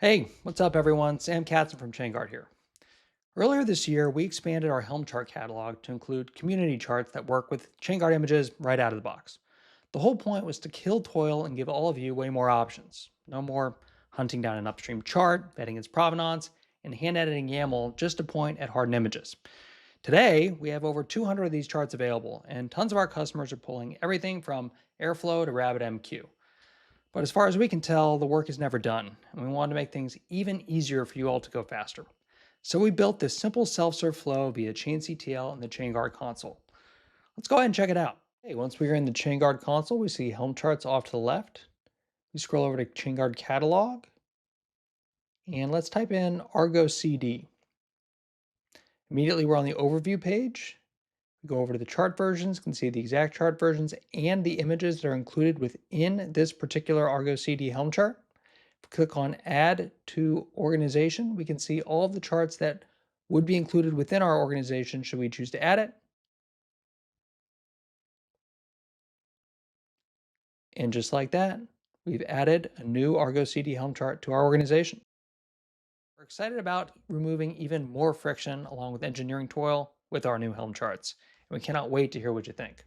Hey, what's up, everyone? Sam Katzen from Chainguard here. Earlier this year, we expanded our Helm chart catalog to include community charts that work with Chainguard images right out of the box. The whole point was to kill toil and give all of you way more options. No more hunting down an upstream chart, vetting its provenance, and hand editing YAML just to point at hardened images. Today, we have over 200 of these charts available, and tons of our customers are pulling everything from Airflow to RabbitMQ. But as far as we can tell, the work is never done, and we wanted to make things even easier for you all to go faster. So we built this simple self-serve flow via ChainCTL and the Chainguard console. Let's go ahead and check it out. Hey, once we're in the Chainguard console, we see Helm charts off to the left. We scroll over to Chainguard catalog, and let's type in Argo CD. Immediately, we're on the overview page. We go over to the chart versions, can see the exact chart versions and the images that are included within this particular Argo CD Helm chart. If we click on Add to Organization, we can see all of the charts that would be included within our organization should we choose to add it. And just like that, we've added a new Argo CD Helm chart to our organization. We're excited about removing even more friction along with engineering toil with our new Helm charts, and we cannot wait to hear what you think.